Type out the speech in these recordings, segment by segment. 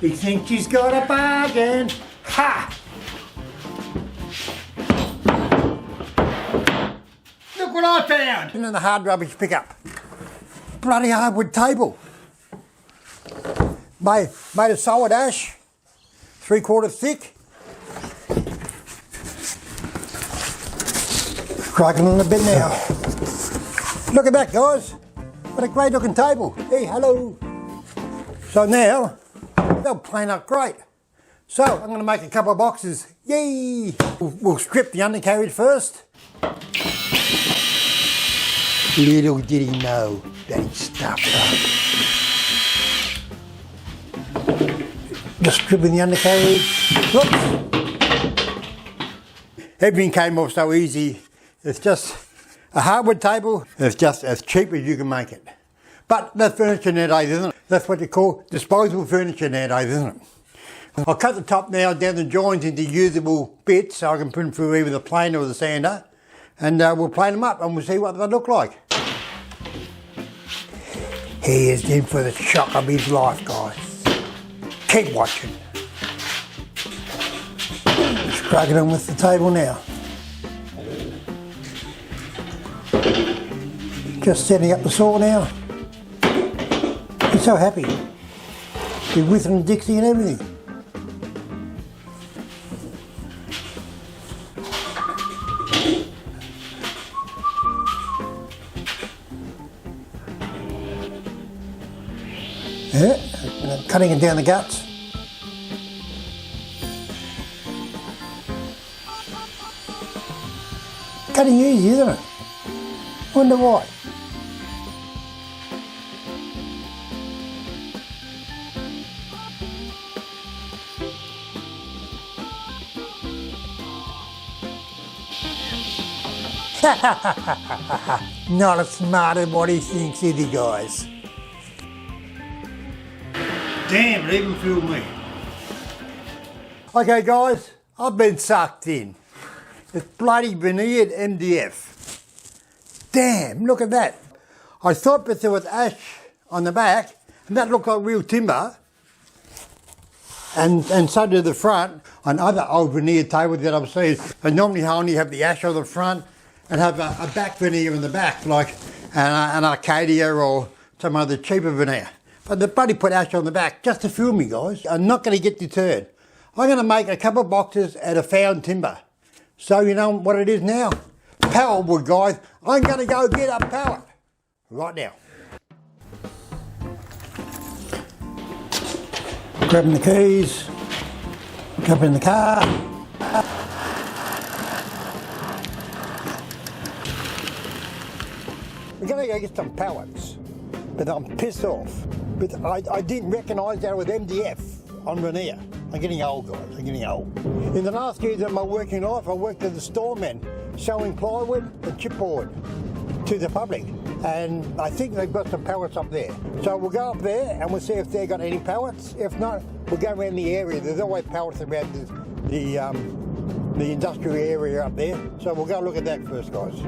He thinks he's got a bargain. Ha! Look what I found! In the hard rubbish pickup. Bloody hardwood table. Made of solid ash, 3/4 thick. Cracking on the bed now. Look at that, guys. What a great looking table. Hey, hello. So now, they'll plane up great. So I'm going to make a couple of boxes. Yay! We'll strip the undercarriage first. Little did he know that he'd stuffed up. Just stripping the undercarriage. Whoops. Everything came off so easy. It's just a hardwood table. It's just as cheap as you can make it. But that's furniture nowadays, isn't it? That's what you call disposable furniture nowadays, isn't it? I'll cut the top now down the joints into usable bits so I can put them through either the planer or the sander. And we'll plane them up and we'll see what they look like. He is in for the shock of his life, guys. Keep watching. Just cracking on with the table now. Just setting up the saw now. He's so happy. He's whistling Dixie and everything. Yeah, cutting it down the guts. Cutting easy, isn't it? Wonder why. Not as smart as what he thinks, is he, guys? Damn, it even fooled me. Okay, guys, I've been sucked in. It's bloody veneered MDF. Damn, look at that. I thought that there was ash on the back, and that looked like real timber. And so did the front. On other old veneer tables that I've seen, they normally only have the ash on the front and have a back veneer in the back, like an Arcadia or some other cheaper veneer. But they bloody put ash on the back just to fool me, guys. I'm not going to get deterred. I'm going to make a couple of boxes out of found timber. So you know what it is now? Pallet wood, guys. I'm going to go get a pallet right now. Grabbing the keys, jumping in the car. We're going to go get some pallets, but I'm pissed off. But I didn't recognise that with MDF on veneer. I'm getting old, guys, I'm getting old. In the last years of my working life, I worked as a storeman, selling plywood and chipboard to the public. And I think they've got some pallets up there. So we'll go up there and we'll see if they've got any pallets. If not, we'll go around the area. There's always pallets around the industrial area up there. So we'll go look at that first, guys.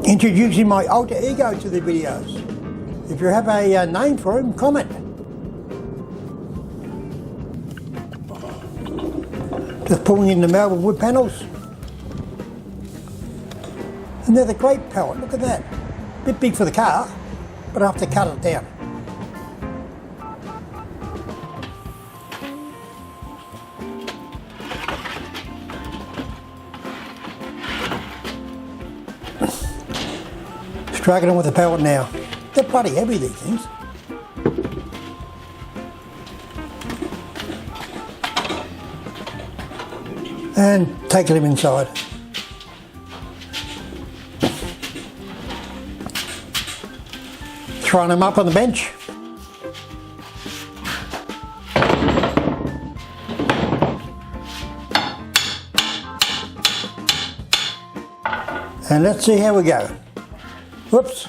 Introducing my alter ego to the videos. If you have a name for him, comment. Just pulling in the marble wood panels. And they're the great pallet, look at that. Bit big for the car, but I have to cut it down. Struggling with the pallet now. They're bloody heavy, these things. And taking them inside. Throwing them up on the bench. And let's see how we go. Whoops.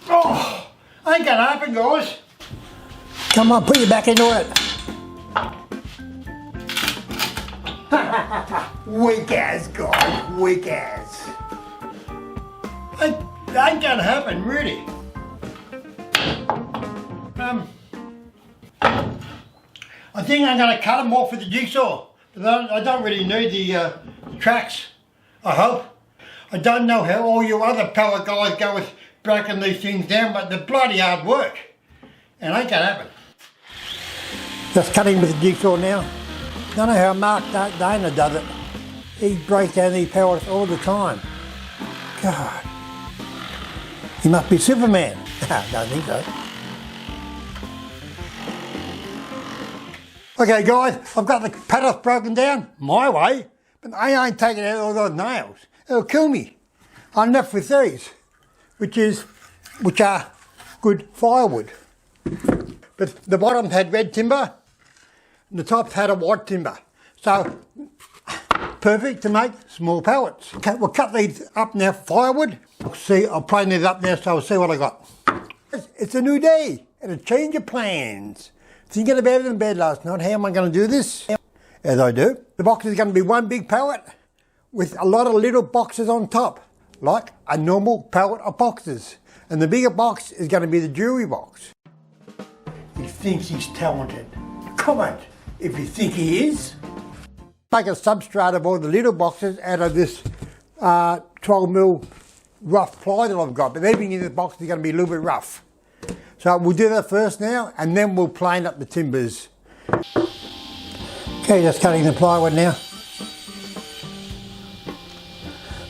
Oh, ain't gonna happen, guys. Come on, put your back into it. Weak ass, guys, weak ass. Ain't gonna happen, really. I think I'm going to cut them off with the jigsaw. But I don't really need the tracks, I hope. I don't know how all you other pallet guys go with breaking these things down, but they're bloody hard work. And ain't gonna happen. Just cutting with the jigsaw now. Don't know how Mark Dana does it. He breaks down these pallets all the time. God. He must be Superman. Don't think so. Okay guys, I've got the pallets broken down my way, but I ain't taking out all those nails. It'll kill me. I'm left with these, which are good firewood. But the bottom had red timber, and the top had a white timber. So, perfect to make small pallets. Okay, we'll cut these up now for firewood. I'll plane these up now so I'll see what I got. It's a new day and a change of plans. Thinking about it in bed last night, how am I going to do this? As I do. The box is going to be one big pallet with a lot of little boxes on top, like a normal pallet of boxes. And the bigger box is going to be the jewellery box. He thinks he's talented. Comment if you think he is. Make a substrate of all the little boxes out of this 12mm rough ply that I've got, but everything in this box is going to be a little bit rough. So we'll do that first now, and then we'll plane up the timbers. Okay, just cutting the plywood now.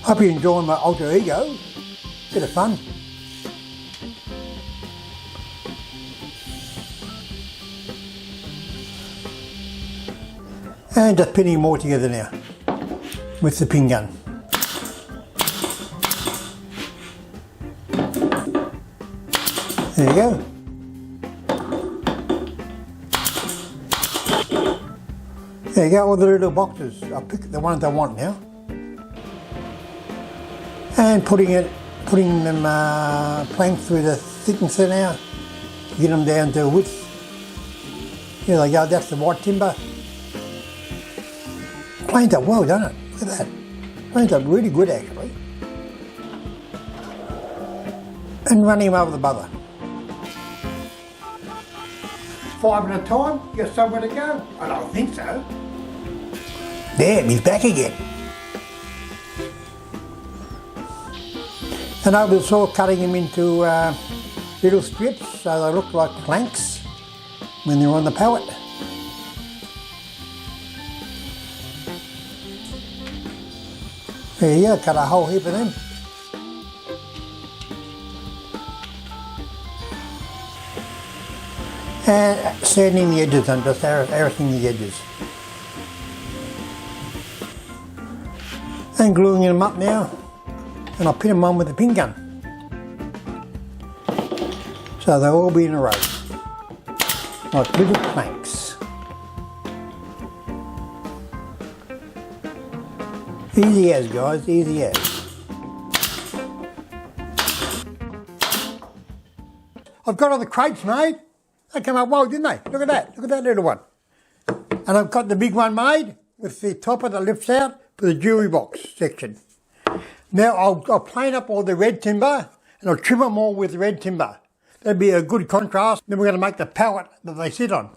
Hope you're enjoying my alter ego. Bit of fun. And just pinning more together now with the pin gun. There you go. There you go, all the little boxes. I'll pick the ones I want now. And putting them plank through the thickness there now. Get them down to width. Here they go, that's the white timber. Planed up well, doesn't it? Look at that. Planed up really good actually. And running them over the bother. 5 at a time, you got somewhere to go? I don't think so. Damn, he's back again. And over the saw, cutting them into little strips so they look like planks when they're on the pallet. There you go, cut a whole heap of them. And sanding the edges and just arrowing the edges. And gluing them up now. And I'll pin them on with the pin gun. So they'll all be in a row. Like little planks. Easy as guys, easy as. I've got all the crates made. They came up well, didn't they? Look at that little one. And I've got the big one made with the topper that lifts out for the jewellery box section. Now I'll plane up all the red timber and I'll trim them all with red timber. That'd be a good contrast. Then we're going to make the pallet that they sit on.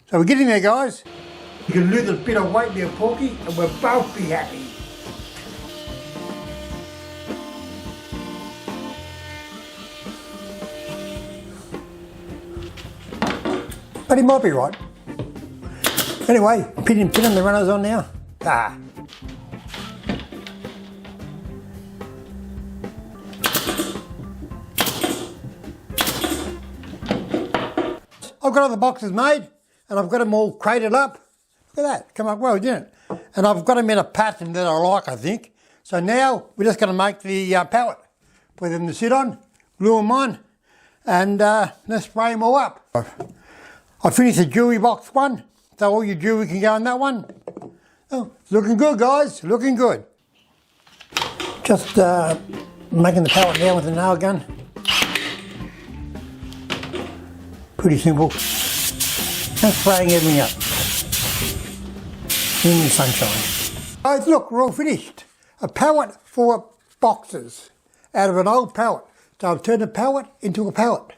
So we're getting there guys. You can lose a bit of weight there, Porky, and we'll both be happy. But he might be right. Anyway, pinning the runners on now. I've got all the boxes made and I've got them all crated up. Look at that, come up well, didn't it? And I've got them in a pattern that I like, I think. So now we're just going to make the pallet for them to sit on, glue them on, and let's spray them all up. I finished the jewellery box one, so all your jewellery can go in that one. Oh, looking good guys, looking good. Just making the pallet down with a nail gun. Pretty simple. Just spraying everything up. In the sunshine. Guys, look, we're all finished. A pallet full of boxes out of an old pallet. So I've turned a pallet into a pallet.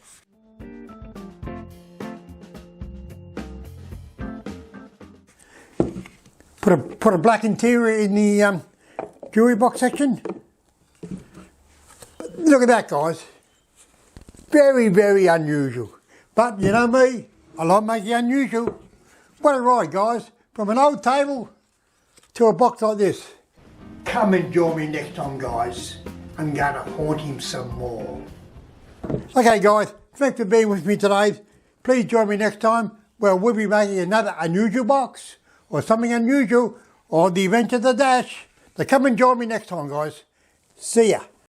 Put a black interior in the jewellery box section. Look at that, guys. Very, very unusual. But you know me, I like making unusual. What a ride, guys. From an old table to a box like this. Come and join me next time, guys. I'm going to haunt him some more. Okay, guys, thanks for being with me today. Please join me next time where we'll be making another unusual box or something unusual or the adventure of the Dash. So come and join me next time, guys. See ya.